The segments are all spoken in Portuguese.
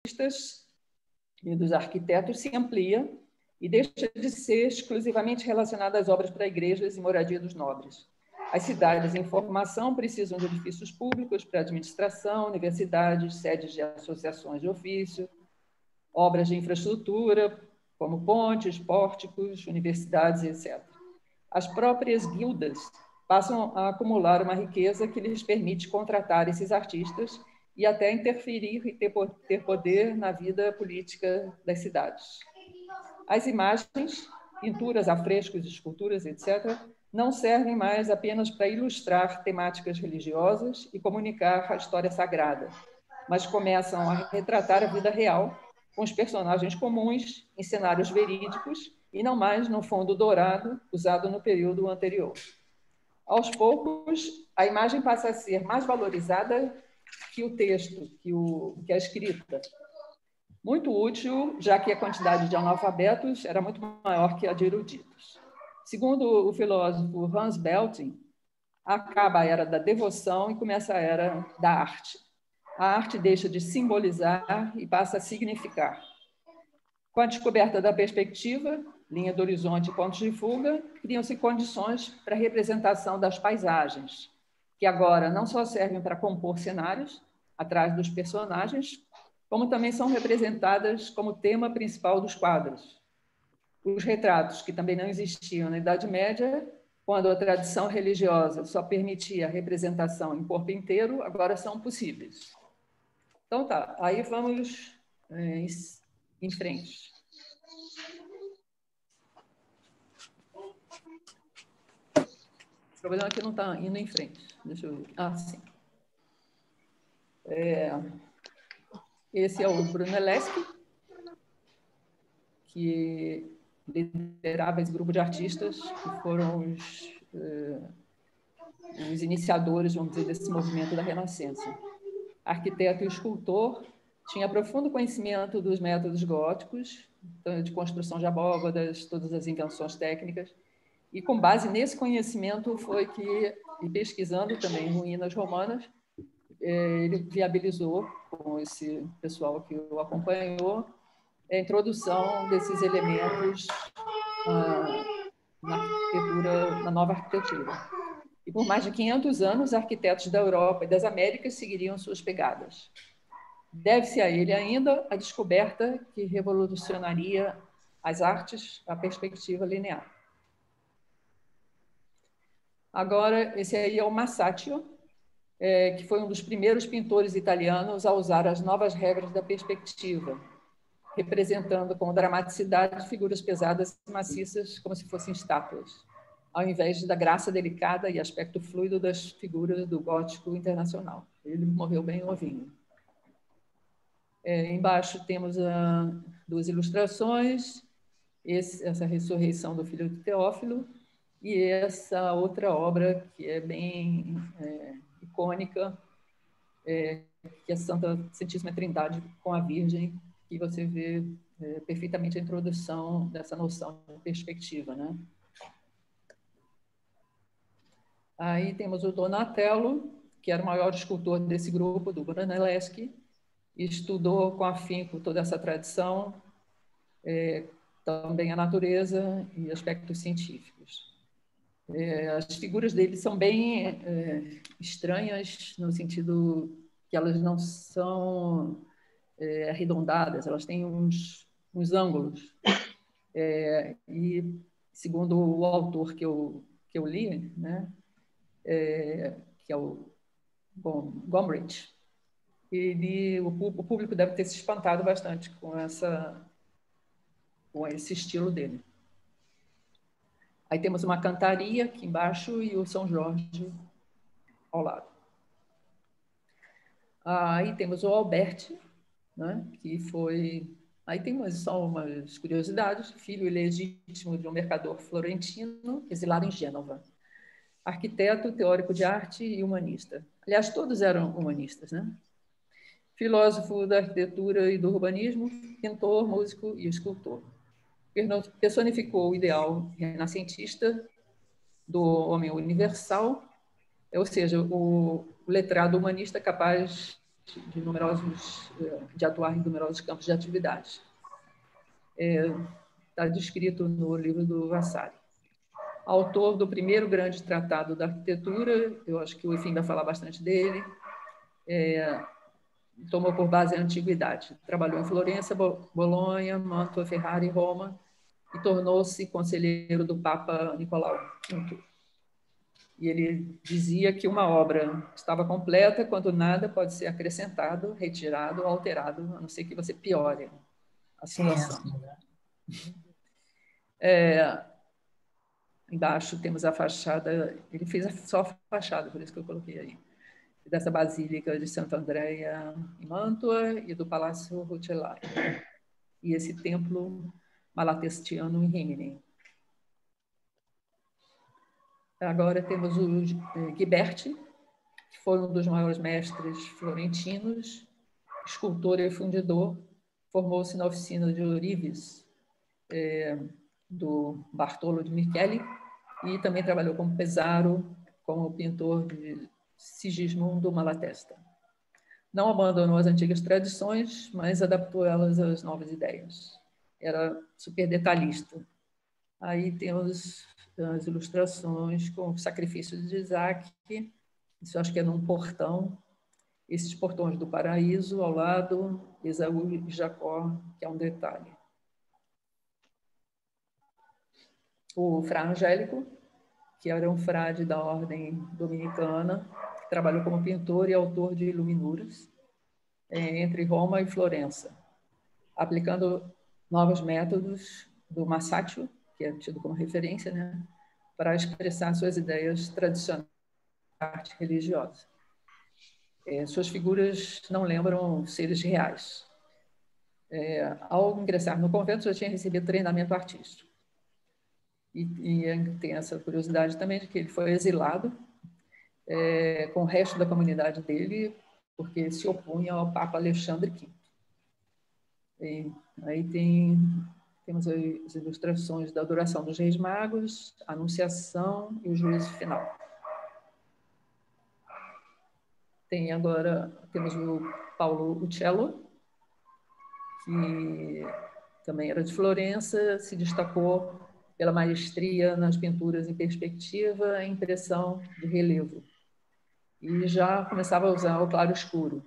artistas e dos arquitetos se amplia e deixa de ser exclusivamente relacionada às obras para igrejas e moradia dos nobres. As cidades em formação precisam de edifícios públicos para administração, universidades, sedes de associações de ofício, obras de infraestrutura, como pontes, pórticos, universidades, etc. As próprias guildas passam a acumular uma riqueza que lhes permite contratar esses artistas e até interferir e ter poder na vida política das cidades. As imagens, pinturas, afrescos, esculturas, etc., não servem mais apenas para ilustrar temáticas religiosas e comunicar a história sagrada, mas começam a retratar a vida real, com os personagens comuns, em cenários verídicos, e não mais no fundo dourado, usado no período anterior. Aos poucos, a imagem passa a ser mais valorizada que o texto, que a escrita. Muito útil, já que a quantidade de analfabetos era muito maior que a de eruditos. Segundo o filósofo Hans Belting, acaba a era da devoção e começa a era da arte. A arte deixa de simbolizar e passa a significar. Com a descoberta da perspectiva, linha do horizonte e pontos de fuga, criam-se condições para a representação das paisagens, que agora não só servem para compor cenários atrás dos personagens, como também são representadas como tema principal dos quadros. Os retratos, que também não existiam na Idade Média, quando a tradição religiosa só permitia a representação em corpo inteiro, agora são possíveis. Então tá, aí vamos em frente. O problema é que não está indo em frente. Deixa eu ver. Ah, sim. Esse é o Brunelleschi, que liderava esse grupo de artistas que foram os iniciadores, vamos dizer, desse movimento da Renascença. Arquiteto e escultor, tinha profundo conhecimento dos métodos góticos, de construção de abóbadas, todas as invenções técnicas, e com base nesse conhecimento foi que, e pesquisando também ruínas romanas, ele viabilizou, com esse pessoal que o acompanhou, a introdução desses elementos na arquitetura, na nova arquitetura. E por mais de 500 anos, arquitetos da Europa e das Américas seguiriam suas pegadas. Deve-se a ele ainda a descoberta que revolucionaria as artes, a perspectiva linear. Agora, esse aí é o Masaccio, que foi um dos primeiros pintores italianos a usar as novas regras da perspectiva, representando com dramaticidade figuras pesadas e maciças, como se fossem estátuas, ao invés da graça delicada e aspecto fluido das figuras do gótico internacional. Ele morreu bem novinho. Embaixo temos duas ilustrações, essa ressurreição do filho de Teófilo e essa outra obra que é bem icônica, que é a Santa Santíssima Trindade com a Virgem, que você vê perfeitamente a introdução dessa noção de perspectiva, né? Aí temos o Donatello, que era o maior escultor desse grupo, do Brunelleschi, e estudou com afinco toda essa tradição, também a natureza e aspectos científicos. As figuras dele são bem estranhas, no sentido que elas não são arredondadas, elas têm uns ângulos. E, segundo o autor que eu li, né, que é o Gombrich, o público deve ter se espantado bastante com esse estilo dele. Aí temos uma cantaria aqui embaixo e o São Jorge ao lado. Aí temos o Alberti, né, que foi... Aí tem só umas curiosidades. Filho ilegítimo de um mercador florentino, exilado em Gênova. Arquiteto, teórico de arte e humanista. Aliás, todos eram humanistas, né? Filósofo da arquitetura e do urbanismo, pintor, músico e escultor. Personificou o ideal renascentista do homem universal, ou seja, o letrado humanista capaz de atuar em numerosos campos de atividade. Está descrito no livro do Vasari. Autor do primeiro grande tratado da arquitetura, eu acho que o Efim vai falar bastante dele, tomou por base a antiguidade. Trabalhou em Florença, Bolonha, Mantua, Ferrara e Roma e tornou-se conselheiro do Papa Nicolau V. E ele dizia que uma obra estava completa quando nada pode ser acrescentado, retirado ou alterado, a não ser que você piore a situação. Embaixo temos a fachada, ele fez só a fachada, por isso que eu coloquei aí, dessa Basílica de Santa Andrea em Mantua e do Palácio Rucellai. E esse templo malatestiano em Rimini. Agora temos o Ghiberti, que foi um dos maiores mestres florentinos, escultor e fundidor, formou-se na oficina de Orives, do Bartolo de Michele, e também trabalhou como Pesaro, como pintor de Sigismondo Malatesta. Não abandonou as antigas tradições, mas adaptou elas às novas ideias. Era super detalhista. Aí temos as ilustrações com o sacrifício de Isaac, isso acho que é num portão, esses portões do paraíso ao lado, Esaú e Jacó, que é um detalhe. O Fra Angélico, que era um frade da ordem dominicana, que trabalhou como pintor e autor de iluminuras entre Roma e Florença, aplicando novos métodos do Masaccio, que é tido como referência, né, para expressar suas ideias tradicionais de arte religiosa. Suas figuras não lembram seres reais. Ao ingressar no convento, já tinha recebido treinamento artístico. E tem essa curiosidade também de que ele foi exilado com o resto da comunidade dele, porque se opunha ao Papa Alexandre V. E aí temos as ilustrações da adoração dos Reis Magos, a Anunciação e o Juízo Final. Temos o Paulo Uccello, que também era de Florença, se destacou pela maestria nas pinturas em perspectiva e impressão de relevo. E já começava a usar o claro-escuro.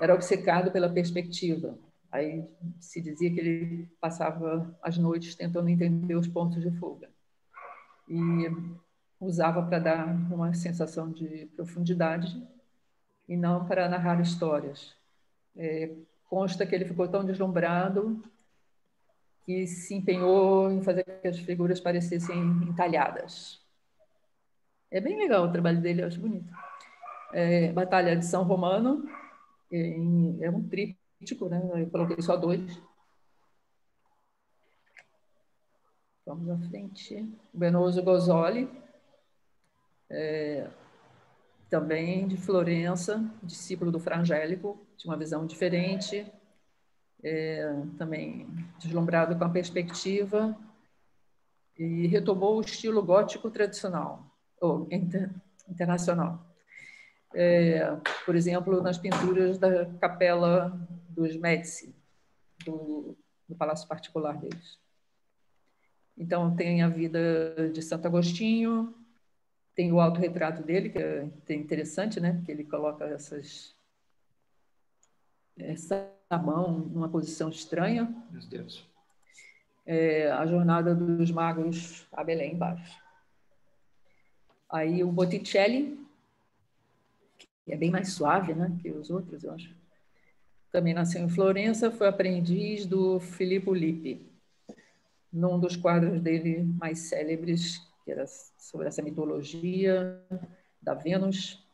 Era obcecado pela perspectiva. Aí se dizia que ele passava as noites tentando entender os pontos de fuga. E usava para dar uma sensação de profundidade e não para narrar histórias. Consta que ele ficou tão deslumbrado que se empenhou em fazer que as figuras parecessem entalhadas. É bem legal o trabalho dele, eu acho bonito. Batalha de São Romano, é um tríptico, né? Eu coloquei só 2. Vamos à frente. Benozzo Gozzoli, também de Florença, discípulo do Fra Angélico, tinha uma visão diferente, também deslumbrado com a perspectiva, e retomou o estilo gótico tradicional, ou internacional. Por exemplo, nas pinturas da Capela dos Médici, do palácio particular deles. Então, tem a vida de Santo Agostinho, tem o autorretrato dele, que é interessante, né? Que ele coloca essa mão numa posição estranha. Meu Deus. A jornada dos magos a Belém, embaixo. Aí o Botticelli, que é bem mais suave, né, que os outros, eu acho. Também nasceu em Florença, foi aprendiz do Filippo Lippi, num dos quadros dele mais célebres, que era sobre essa mitologia da Vênus.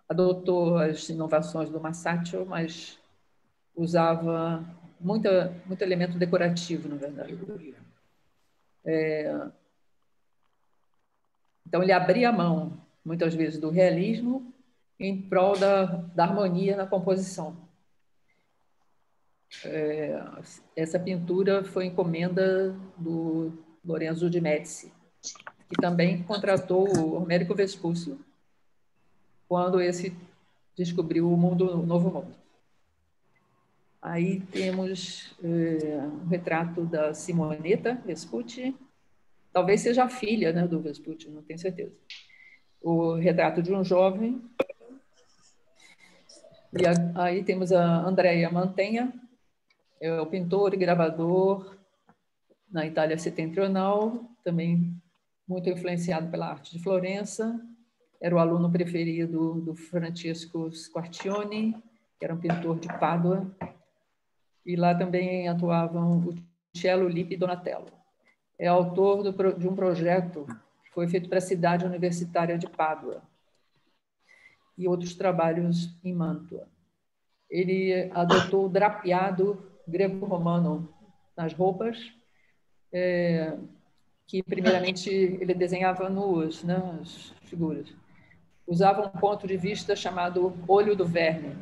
Adotou as inovações do Masaccio, mas usava muito elemento decorativo, na verdade. Então, ele abria a mão, muitas vezes, do realismo em prol da harmonia na composição. Essa pintura foi encomenda do Lorenzo de Médici, que também contratou o Homérico Vespúcio quando esse descobriu o mundo, o novo mundo. Aí temos o retrato da Simonetta Vespucci, talvez seja a filha, né, do Vespucci, não tenho certeza. O retrato de um jovem. E aí temos a Andrea Mantegna, é o pintor e gravador na Itália setentrional, também muito influenciado pela arte de Florença. Era o aluno preferido do Francesco Squarcioni, que era um pintor de Pádua. E lá também atuavam o Cello, Lippi e Donatello. É autor de um projeto que foi feito para a cidade universitária de Pádua e outros trabalhos em Mantua. Ele adotou o drapeado greco-romano nas roupas, que primeiramente ele desenhava nuas, né, as figuras. Usava um ponto de vista chamado olho do verme.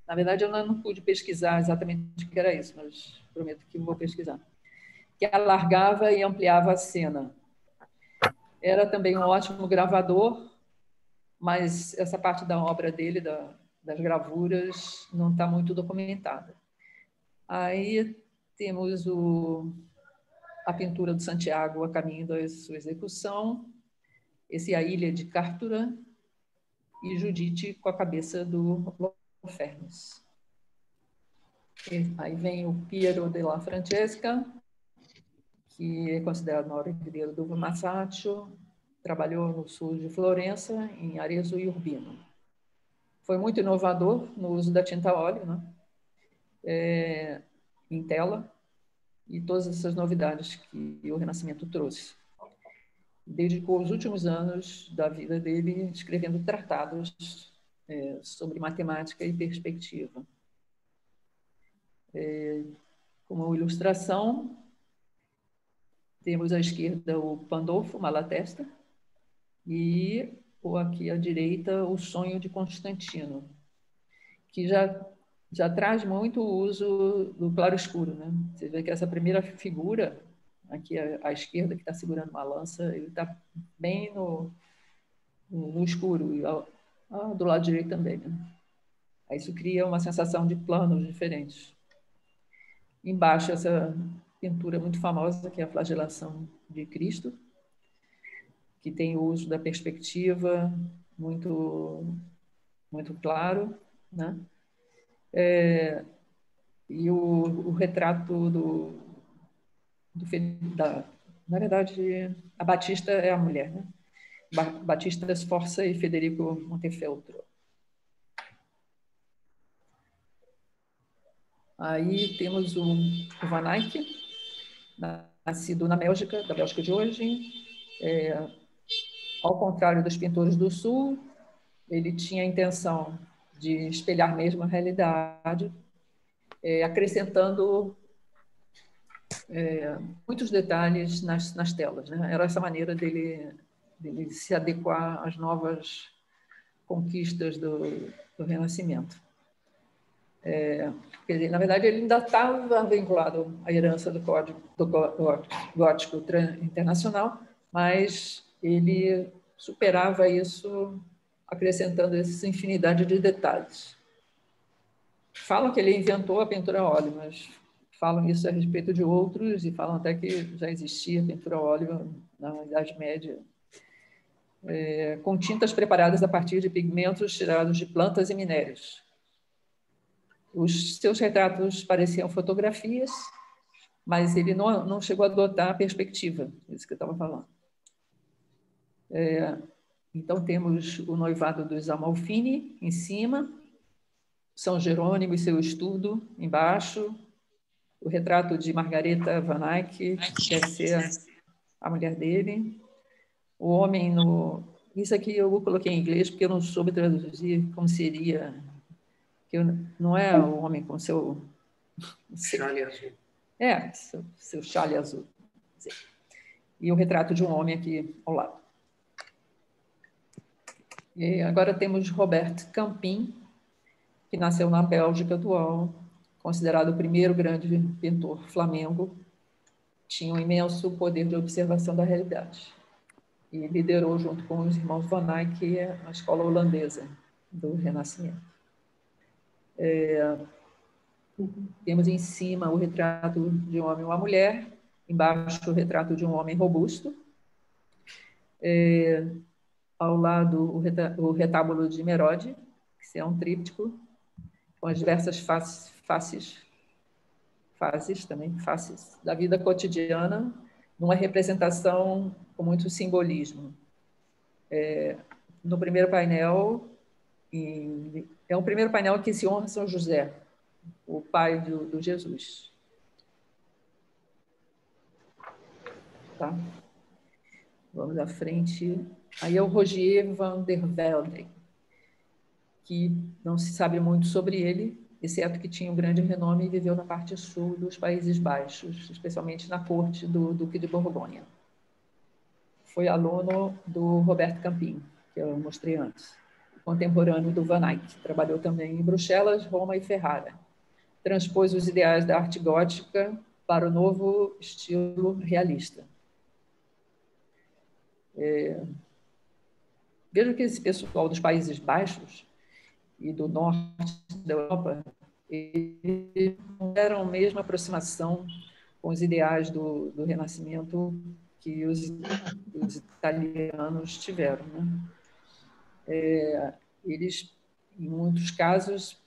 Na verdade, eu não pude pesquisar exatamente o que era isso, mas prometo que vou pesquisar. Que alargava e ampliava a cena. Era também um ótimo gravador, mas essa parte da obra dele, das gravuras, não está muito documentada. Aí temos a pintura do Santiago a caminho da sua execução, esse é a ilha de Cártura, e Judite com a cabeça do Holofernes. Aí vem o Piero della Francesca, que é considerado o maior herdeiro do Masaccio, trabalhou no sul de Florença, em Arezzo e Urbino. Foi muito inovador no uso da tinta óleo, né? Em tela, e todas essas novidades que o Renascimento trouxe. Dedicou os últimos anos da vida dele escrevendo tratados sobre matemática e perspectiva. Como ilustração, temos à esquerda o Pandolfo Malatesta e aqui à direita o Sonho de Constantino, que já traz muito o uso do claro-escuro, né? Você vê que essa primeira figura, aqui à esquerda, que está segurando uma lança, ele está bem no escuro, e do lado direito também, né? Aí isso cria uma sensação de planos diferentes. Embaixo, essa pintura muito famosa, que é a Flagelação de Cristo, que tem o uso da perspectiva muito, muito claro, né? E o retrato na verdade, a Batista é a mulher, né? Batista Sforza e Federico Montefeltro. Aí temos o Van Eyck, nascido na Bélgica, da Bélgica de hoje. Ao contrário dos pintores do Sul, ele tinha a intenção de espelhar mesmo a realidade, acrescentando muitos detalhes nas telas, né? Era essa maneira dele se adequar às novas conquistas do Renascimento. Quer dizer, na verdade, ele ainda estava vinculado à herança do gótico internacional, mas ele superava isso acrescentando essa infinidade de detalhes. Falam que ele inventou a pintura a óleo, mas falam isso a respeito de outros e falam até que já existia pintura a óleo na Idade Média, com tintas preparadas a partir de pigmentos tirados de plantas e minérios. Os seus retratos pareciam fotografias, mas ele não chegou a adotar a perspectiva, isso que eu estava falando. Então, temos o noivado dos Amalfini em cima, São Jerônimo e seu estudo embaixo, o retrato de Margareta Van Eyck, que deve ser a mulher dele, o homem no... Isso aqui eu coloquei em inglês porque eu não soube traduzir como seria, que não é o homem com seu... Chale azul. Seu chale azul. E o retrato de um homem aqui ao lado. E agora temos Robert Campin, que nasceu na Bélgica atual, considerado o primeiro grande pintor flamengo, tinha um imenso poder de observação da realidade. E liderou, junto com os irmãos Van Eyck, a escola holandesa. do Renascimento. Temos em cima o retrato de um homem e uma mulher, embaixo o retrato de um homem robusto, ao lado o retábulo de Merode, que é um tríptico, com as diversas faces da vida cotidiana, numa representação com muito simbolismo. No primeiro painel, é o primeiro painel que se honra São José, o pai do Jesus. Tá? Vamos à frente. Aí é o Rogier van der Velde, que não se sabe muito sobre ele, exceto que tinha um grande renome e viveu na parte sul dos Países Baixos, especialmente na corte do Duque de Borgonha. Foi aluno do Roberto Campin, que eu mostrei antes, contemporâneo do Van Eyck. Trabalhou também em Bruxelas, Roma e Ferrara. Transpôs os ideais da arte gótica para o novo estilo realista. Veja que esse pessoal dos Países Baixos e do norte da Europa, eles não deram a mesma aproximação com os ideais do Renascimento que os italianos tiveram. Né? Eles, em muitos casos,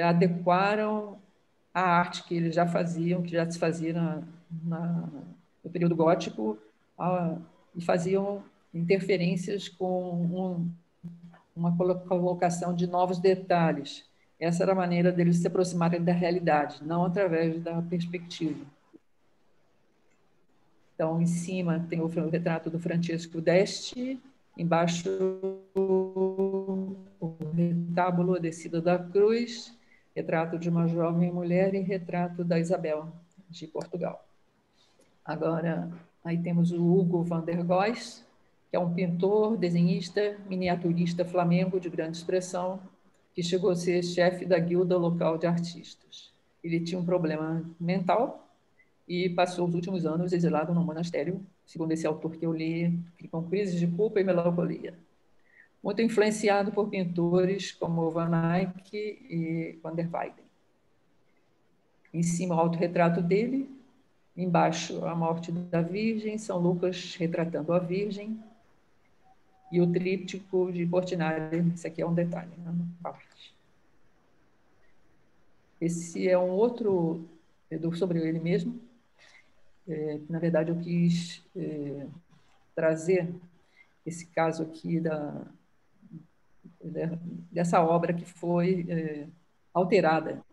adequaram a arte que eles já faziam, que já se fazia no período gótico, e faziam interferências com uma colocação de novos detalhes. Essa era a maneira deles se aproximarem da realidade, não através da perspectiva. Então, em cima tem o retrato do Francesco d'Este, embaixo o retábulo, a descida da cruz, retrato de uma jovem mulher e retrato da Isabel, de Portugal. Agora, aí temos o Hugo van der Goes, que é um pintor, desenhista, miniaturista flamengo de grande expressão, que chegou a ser chefe da guilda local de artistas. Ele tinha um problema mental e passou os últimos anos exilado no monastério, segundo esse autor que eu li, com crises de culpa e melancolia. Muito influenciado por pintores como Van Eyck e Van der Weyden. Em cima, o autorretrato dele, embaixo, a morte da Virgem, São Lucas retratando a Virgem, e o tríptico de Portinari, esse aqui é um detalhe, né, parte. Esse é um outro sobre ele mesmo. Na verdade, eu quis trazer esse caso aqui dessa obra que foi alterada.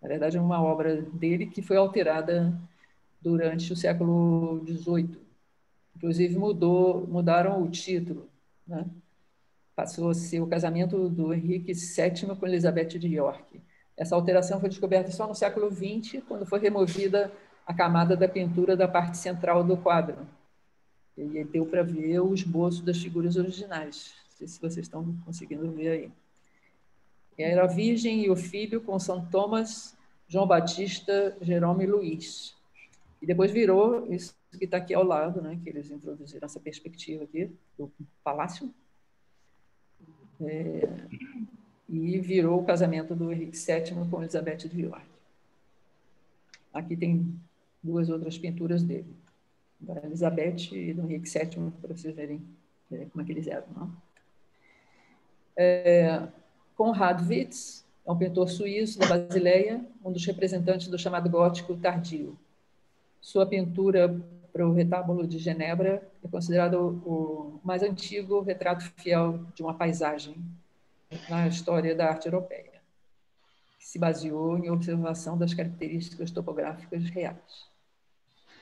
Na verdade, é uma obra dele que foi alterada durante o século XVIII. Inclusive, mudaram o título, né? Passou a ser o casamento do Henrique VII com Elizabeth de York. Essa alteração foi descoberta só no século XX, quando foi removida a camada da pintura da parte central do quadro. E deu para ver o esboço das figuras originais. Não sei se vocês estão conseguindo ver aí. Era a Virgem e o Filho com São Tomás, João Batista, Jerome e Luís. E depois virou isso que está aqui ao lado, né, que eles introduziram essa perspectiva aqui, do palácio. E virou o casamento do Henrique VII com Elizabeth de York. Aqui tem duas outras pinturas dele, da Elizabeth e do Henrique VII, para vocês verem como é que eles eram. Não? Konrad Witz é um pintor suíço da Basileia, um dos representantes do chamado gótico tardio. Sua pintura para o retábulo de Genebra é considerado o mais antigo retrato fiel de uma paisagem na história da arte europeia, que se baseou em observação das características topográficas reais.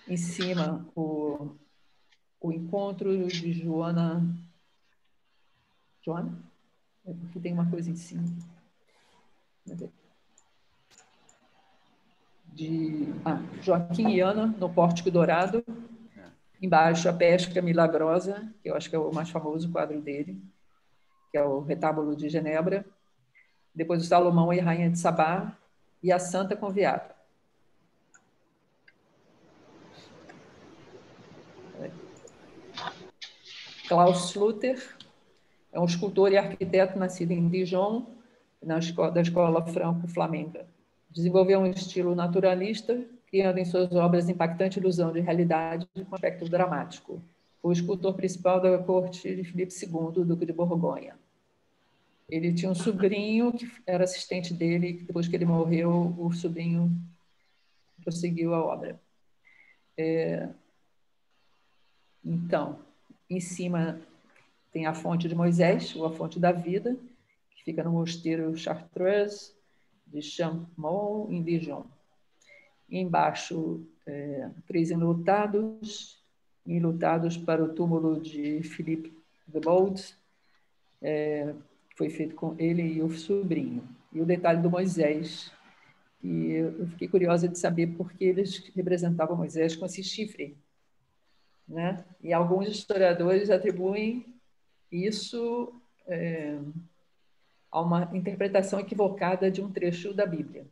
Em cima, o encontro de Joana? É porque tem uma coisa em cima. Joaquim e Ana, no Pórtico Dourado. Embaixo, a Pesca Milagrosa, que eu acho que é o mais famoso quadro dele, que é o Retábulo de Genebra. Depois o Salomão e a Rainha de Sabá e a Santa Conviada. Klaus Schluter, É um escultor e arquiteto nascido em Dijon, da escola franco-flamenga. Desenvolveu um estilo naturalista, criando em suas obras impactante ilusão de realidade com aspecto dramático. Foi o escultor principal da corte de Filipe II, duque de Borgonha. Ele tinha um sobrinho que era assistente dele, que depois que ele morreu, o sobrinho prosseguiu a obra. Então, em cima tem a fonte de Moisés, ou a fonte da vida, que fica no mosteiro Chartreuse de Champmont, em Dijon. Embaixo, 3 enlutados para o túmulo de Philippe de Bold, que foi feito com ele e o sobrinho. E o detalhe do Moisés, que eu fiquei curiosa de saber por que eles representavam Moisés com esse chifre, né? E alguns historiadores atribuem isso a uma interpretação equivocada de um trecho da Bíblia.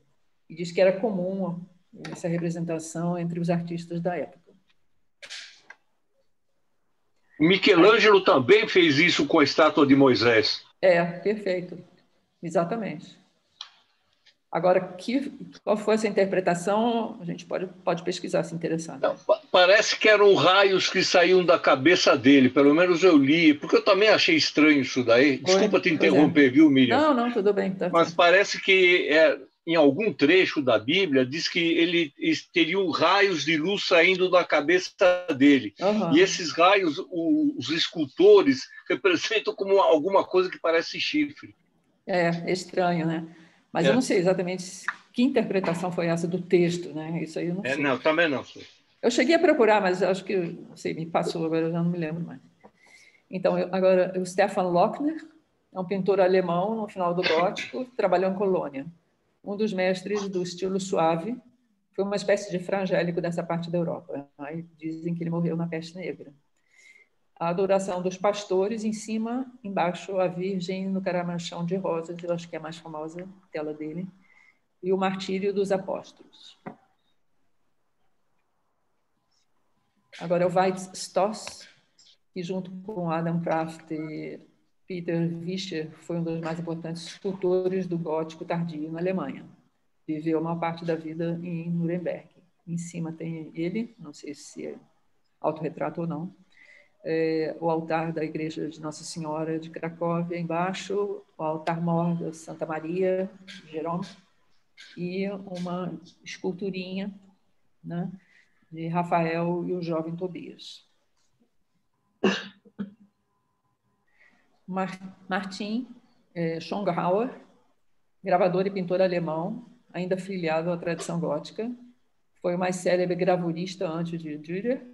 E diz que era comum essa representação entre os artistas da época. Michelangelo também fez isso com a estátua de Moisés. Perfeito. Exatamente. Agora, qual foi essa interpretação? A gente pode pesquisar se interessar. Não, parece que eram raios que saíam da cabeça dele, pelo menos eu li, porque eu também achei estranho isso daí. Desculpa te interromper, viu, Miriam? Não, tudo bem. Tá. Mas parece que em algum trecho da Bíblia diz que ele teria raios de luz saindo da cabeça dele. Uhum. E esses raios, os escultores representam como alguma coisa que parece chifre. É estranho, né? Mas eu não sei exatamente que interpretação foi essa do texto, né? Isso aí eu não sei. Não, também não sei. Eu cheguei a procurar, mas acho que, não sei, me passou agora, eu já não me lembro mais. Então, agora, o Stefan Lochner é um pintor alemão no final do gótico, trabalhou em Colônia. Um dos mestres do estilo suave, foi uma espécie de frangélico dessa parte da Europa. Aí dizem que ele morreu na peste negra. A adoração dos pastores, em cima, embaixo, a Virgem no caramanchão de rosas, eu acho que é a mais famosa tela dele, e o martírio dos apóstolos. Agora é o Weitstoss, que junto com Adam Kraft e Peter Vischer foi um dos mais importantes escultores do gótico tardio na Alemanha. Viveu uma parte da vida em Nuremberg. Em cima tem ele, não sei se é autorretrato ou não, o altar da igreja de Nossa Senhora de Cracóvia embaixo, o altar-mor da Santa Maria de Jerome e uma esculturinha, né, de Rafael e o jovem Tobias. Martin Schongauer, gravador e pintor alemão, ainda filiado à tradição gótica, foi o mais célebre gravurista antes de Dürer,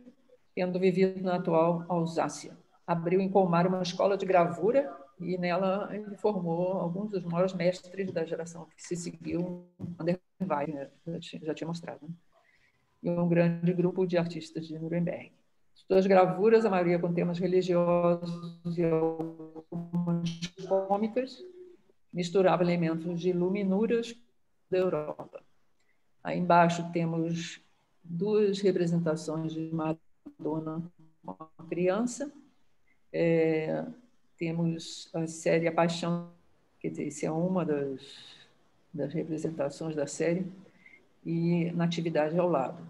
tendo vivido na atual Alsácia. Abriu em Colmar uma escola de gravura e nela ele formou alguns dos maiores mestres da geração que se seguiu, Van Weyer, já tinha mostrado, né? E um grande grupo de artistas de Nuremberg. Suas gravuras, a maioria com temas religiosos e algumas cômicas, misturava elementos de iluminuras da Europa. Aí embaixo temos 2 representações de Madonna com a criança. Temos a série A Paixão, quer dizer, isso é uma das representações da série, e Natividade ao lado.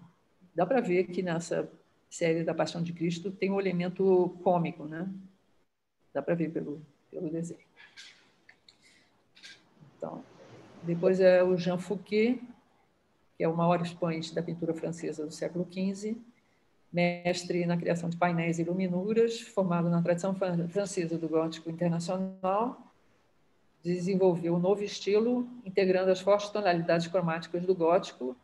Dá para ver que nessa série da Paixão de Cristo tem um elemento cômico, né? Dá para ver pelo desenho. Então, depois é o Jean Fouquet, que é o maior expoente da pintura francesa do século XV, mestre na criação de painéis e iluminuras, formado na tradição francesa do gótico internacional, desenvolveu um novo estilo, integrando as fortes tonalidades cromáticas do gótico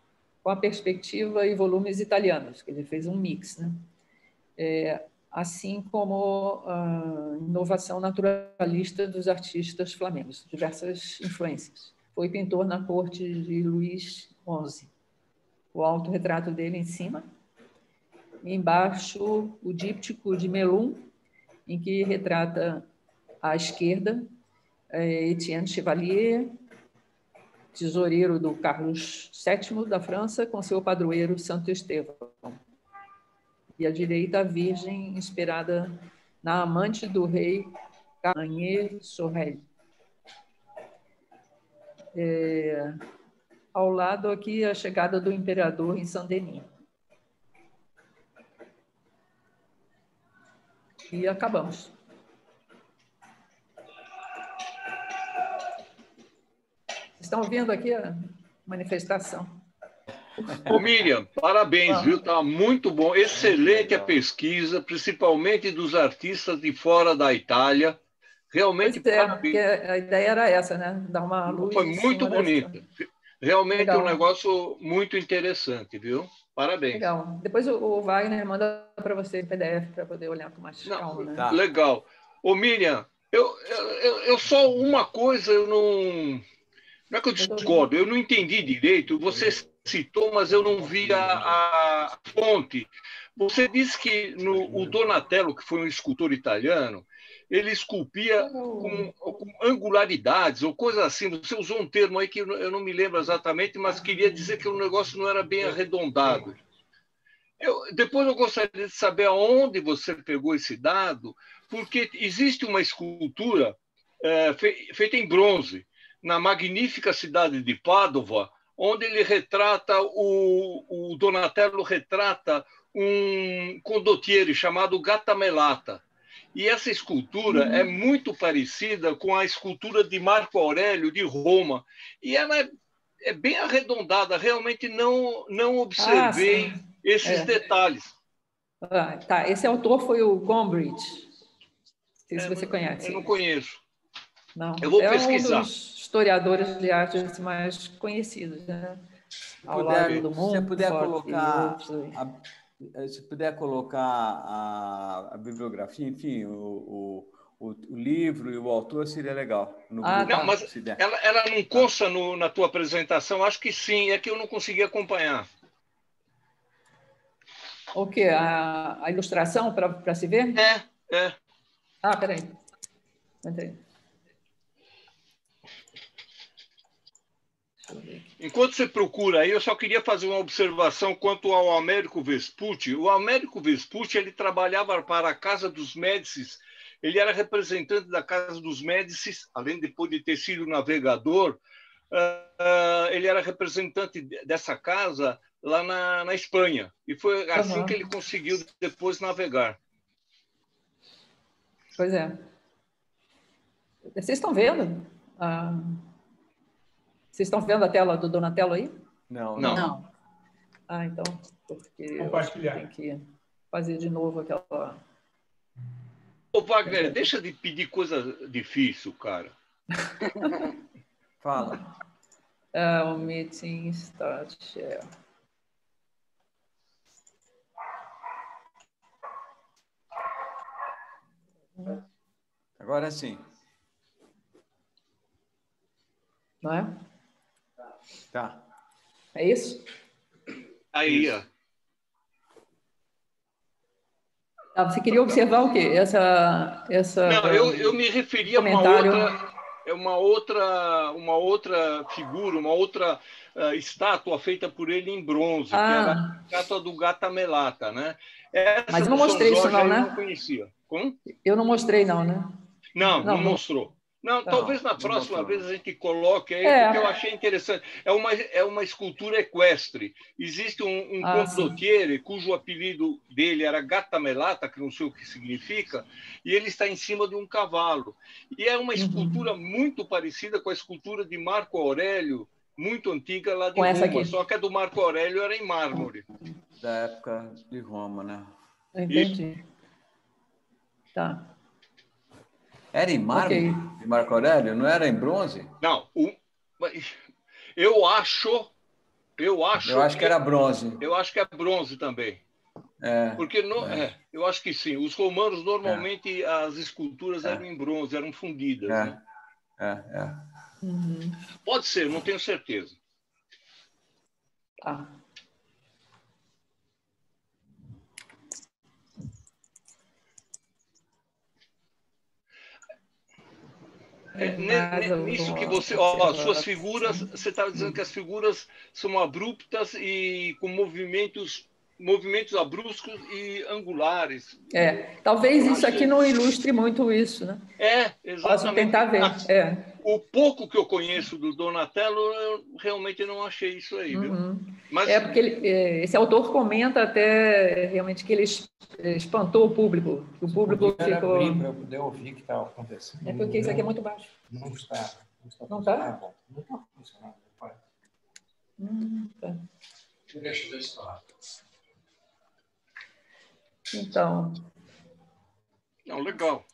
com a perspectiva e volumes italianos, que ele fez um mix, né? Assim como a inovação naturalista dos artistas flamengos, diversas influências. Foi pintor na corte de Luís XI. O autorretrato dele em cima. E embaixo, o díptico de Melun, em que retrata à esquerda Etienne Chevalier, tesoureiro do Carlos VII da França, com seu padroeiro Santo Estevão. E à direita, a Virgem, inspirada na amante do rei Garnier-Sorel. Ao lado aqui, a chegada do imperador em Saint-Denis. E acabamos. Estão ouvindo aqui a manifestação? Ô, Miriam, parabéns, viu? Tá muito bom. Excelente a pesquisa, principalmente dos artistas de fora da Itália. Realmente, porque a ideia era essa, né? Dar uma luz. Foi muito bonita. Realmente Legal. Um negócio muito interessante, viu? Parabéns. Legal. Depois o Wagner manda para você em PDF para poder olhar com mais calma, né? Tá. Legal. Ô, Miriam, eu só uma coisa, eu não... Não é que eu discordo, eu não entendi direito. Você citou, mas eu não vi a fonte. Você disse que o Donatello, que foi um escultor italiano, ele esculpia com angularidades ou coisa assim. Você usou um termo aí que eu não me lembro exatamente, mas queria dizer que o negócio não era bem arredondado. Depois eu gostaria de saber aonde você pegou esse dado, porque existe uma escultura feita em bronze, na magnífica cidade de Pádua, onde ele retrata, o Donatello retrata um condottiere chamado Gattamelata. E essa escultura é muito parecida com a escultura de Marco Aurélio, de Roma. E ela é bem arredondada, realmente não observei esses detalhes. Tá, esse autor foi o Gombrich. Não sei se você conhece. Eu não conheço. Não. Eu vou pesquisar. Um dos historiadores de arte mais conhecidos, né? Ao lado do mundo. Se puder colocar, se puder colocar a bibliografia, enfim, o livro e o autor, seria legal. Não, mas ela não consta na tua apresentação? Acho que sim, é que eu não consegui acompanhar. O quê? A ilustração para se ver? É. Ah, peraí. Entrei. Enquanto você procura aí, eu só queria fazer uma observação quanto ao Américo Vespucci. O Américo Vespucci, ele trabalhava para a Casa dos Médicis, ele era representante da Casa dos Médicis, além depois de ter sido navegador, ele era representante dessa casa lá na Espanha. E foi assim que ele conseguiu depois navegar. Pois é. Vocês estão vendo? Vocês estão vendo a tela do Donatello aí? Não. Ah, então, porque tem que fazer de novo aquela... Ô, Wagner, deixa de pedir coisa difícil, cara. Fala. O meeting start share. Agora sim. Não é? Tá. É isso? Aí, ó. Você queria observar o quê? Não, eu me referia a uma outra figura, uma outra estátua feita por ele em bronze, que era a estátua do Gattamelata, né? Mas eu não mostrei isso não, né? Eu não conhecia. Como? Eu não mostrei não, né? Não mostrou. Não, talvez na próxima vez a gente coloque aí, porque eu achei interessante. É uma escultura equestre. Existe um condottiere, cujo apelido dele era Gattamelata, que não sei o que significa, e ele está em cima de um cavalo. E é uma escultura muito parecida com a escultura de Marco Aurélio, muito antiga lá de Roma, só que a do Marco Aurélio era em mármore. Da época de Roma, né? Entendi. Tá. Era em mármore de Marco Aurélio? Não era em bronze? Não. Eu acho que era bronze. Eu acho que é bronze também. Porque eu acho que sim. Os romanos, normalmente, as esculturas eram em bronze, eram fundidas. Né? Pode ser, não tenho certeza. Tá. Nisso que você... suas figuras, você estava dizendo que as figuras são abruptas e com movimentos movimentos abruptos e angulares. Talvez isso aqui não ilustre muito isso, né? Exatamente. Posso tentar ver. O pouco que eu conheço do Donatello, eu realmente não achei isso aí, viu? Mas... porque esse autor comenta até realmente que ele espantou o público. O público ficou... abrir para eu poder ouvir o que está acontecendo. É porque isso aqui é muito baixo. Não está. Não está? Não está funcionando. Tá. Deixa eu ver se está. Então... Não, legal.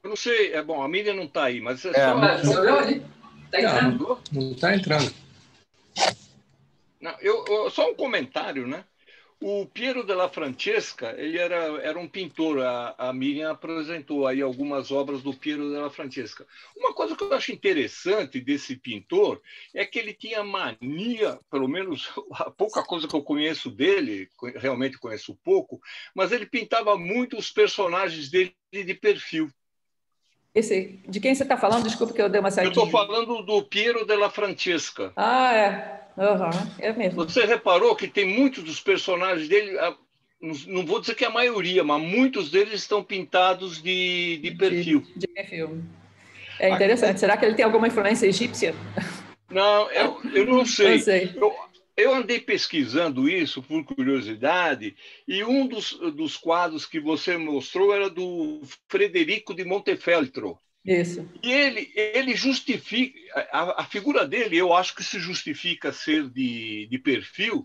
Eu não sei, bom, a Miriam não está aí, mas Você olhou ali? Está entrando? Não está entrando. Não, só um comentário, né? O Piero della Francesca, ele era um pintor. A Miriam apresentou aí algumas obras do Piero della Francesca. Uma coisa que eu acho interessante desse pintor é que ele tinha mania, pelo menos a pouca coisa que eu conheço dele, realmente conheço pouco, mas ele pintava muito os personagens dele de perfil. De quem você está falando? Desculpa que eu dei uma saidinha. Eu estou falando do Piero della Francesca. É mesmo. Você reparou que tem muitos dos personagens dele, não vou dizer que a maioria, mas muitos deles estão pintados de perfil. De perfil. É interessante. Será que ele tem alguma influência egípcia? Não, eu não sei. Não sei. Eu andei pesquisando isso por curiosidade, e um dos quadros que você mostrou era do Frederico de Montefeltro. Isso. E ele justifica, a figura dele, eu acho que se justifica ser de perfil,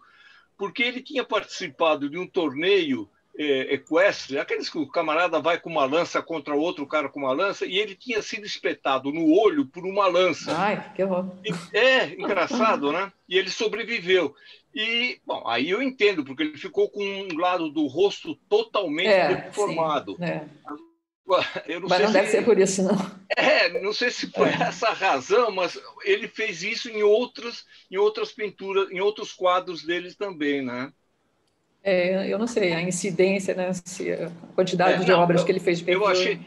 porque ele tinha participado de um torneio equestre, aqueles que o camarada vai com uma lança contra outro cara com uma lança, e ele tinha sido espetado no olho por uma lança. Ai, que horror. Engraçado, né? E ele sobreviveu. E, bom, aí eu entendo, porque ele ficou com um lado do rosto totalmente deformado. Eu não sei não deve ser por isso, não. Não sei se foi essa a razão, mas ele fez isso em outras pinturas, em outros quadros deles também, né? Eu não sei, a incidência, né? A quantidade de obras que ele fez de perfil. Eu achei...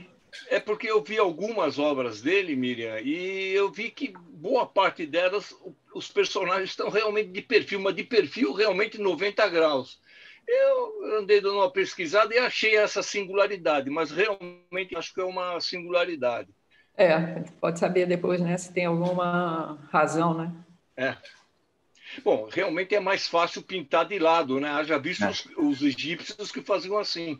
porque eu vi algumas obras dele, Miriam, e eu vi que boa parte delas, os personagens estão realmente de perfil, mas de perfil realmente 90 graus. Eu andei dando uma pesquisada e achei essa singularidade, mas realmente acho que é uma singularidade. Pode saber depois, né, se tem alguma razão, né? Bom, realmente é mais fácil pintar de lado, né? Haja visto os egípcios que faziam assim.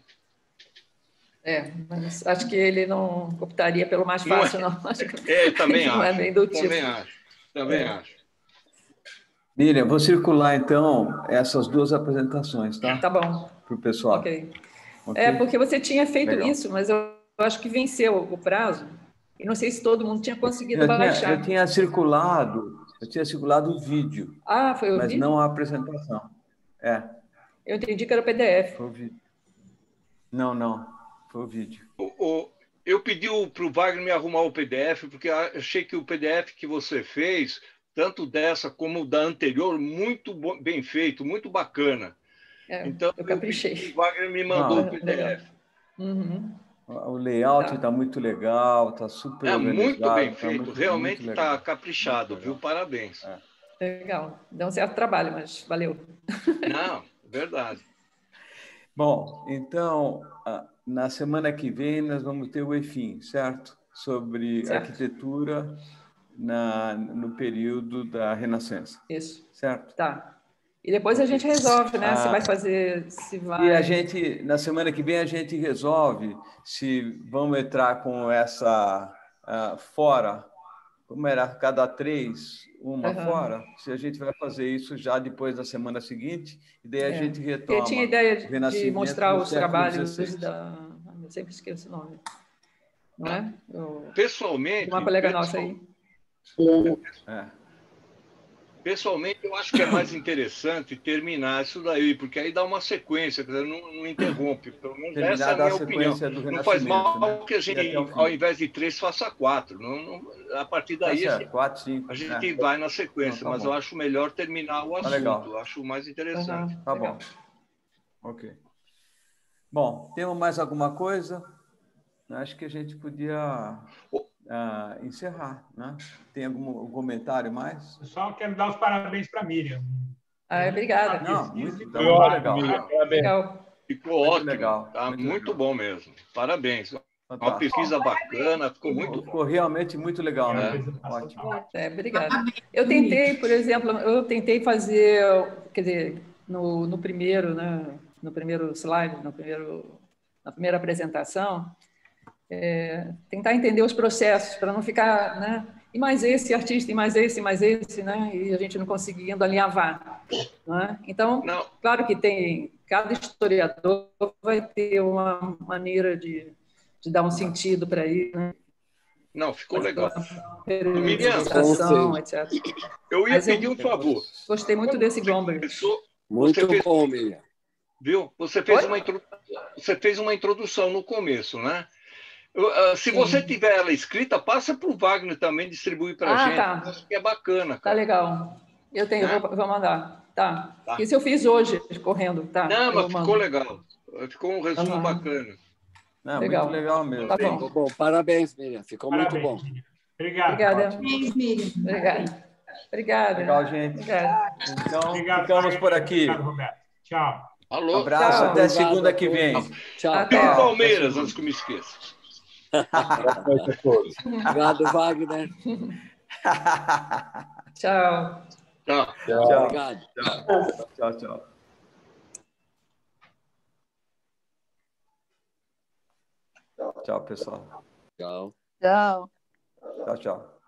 Mas acho que ele não optaria pelo mais fácil, não. Acho que também acho. Não é bem do tipo. Também acho. Miriam, vou circular, então, essas duas apresentações, tá? Tá bom. Para o pessoal. Ok. Porque você tinha feito isso, mas eu acho que venceu o prazo. E não sei se todo mundo tinha conseguido baixar. Eu tinha circulado o vídeo. Foi o vídeo? Mas não a apresentação. Eu entendi que era o PDF. Foi o vídeo. Não. Foi o vídeo. Eu pedi para o Wagner me arrumar o PDF, porque eu achei que o PDF que você fez, tanto dessa como da anterior, muito bem feito, muito bacana. Então, eu caprichei. O Wagner me mandou o PDF. O layout está muito legal, está super organizado. Muito bem feito, realmente está caprichado, viu? Parabéns. Legal. Deu um certo trabalho, mas valeu. Não, verdade. Bom, então, na semana que vem nós vamos ter o EFIM, certo? Sobre arquitetura no período da Renascença. Isso. Certo? Tá. E depois a gente resolve, né? Se vai fazer, se vai... E a gente, na semana que vem, a gente resolve se vamos entrar com essa fora, como era cada 3, uma fora, se a gente vai fazer isso já depois da semana seguinte, e daí a gente retoma. Eu tinha ideia de Renascimento mostrar no os século trabalhos XVI. da... Eu sempre esqueço o nome. Não é? Pessoalmente, Uma colega nossa aí. Pessoalmente, eu acho que é mais interessante terminar isso daí, porque aí dá uma sequência, quer dizer, não interrompe. Pelo menos essa é a minha opinião. Não faz mal, né? Que a gente, ao invés de 3, faça 4. A partir daí, Tá certo, 4, 5. a gente vai na sequência, Não, tá mas bom. eu acho melhor terminar o assunto. legal. Eu acho mais interessante. Tá bom. Ok. Bom, temos mais alguma coisa? Acho que a gente podia encerrar, né? Tem algum comentário mais? Eu só quero dar os parabéns para a Miriam. Obrigada. Não, muito legal. Legal. Ficou ótimo. Legal. Tá muito bom mesmo. Parabéns. Fantástico. Uma pesquisa bacana, ficou realmente muito legal, né? Ótimo. Obrigada. Eu tentei, por exemplo, fazer, quer dizer, no primeiro, né, no primeiro slide, na primeira apresentação, tentar entender os processos, para não ficar, né, e mais esse artista, e mais esse, né, e a gente não conseguindo alinhavar. Né? Então, claro que cada historiador vai ter uma maneira de dar um sentido para isso, né? Não, ficou legal. Miriam, etc. Eu ia pedir um favor. Gostei muito desse Gomberg. Muito bom, Miriam. Viu? Você fez uma introdução no começo, né? Se você tiver ela escrita, passa para o Wagner também distribuir para a gente. Tá. Acho que é bacana. Tá legal. Eu tenho, vou mandar. Tá. Isso eu fiz hoje, correndo. Tá. Não, mas ficou legal. Ficou um resumo bacana. Não, legal. Muito legal mesmo. Tá bom. Ficou bom. Parabéns, Miriam. Ficou muito bom. Obrigado. Obrigada. Parabéns, Miriam. Obrigada. Legal, gente. Obrigada. Então, ficamos por aqui. Obrigado, Roberto. Tchau. Alô. Abraço, Tchau. até segunda que vem. Tchau. Até. E o Palmeiras, antes que eu me esqueça. Obrigado, Wagner. Tchau. Tchau. Obrigado. Tchau. Tchau, pessoal. Tchau. Tchau. Tchau.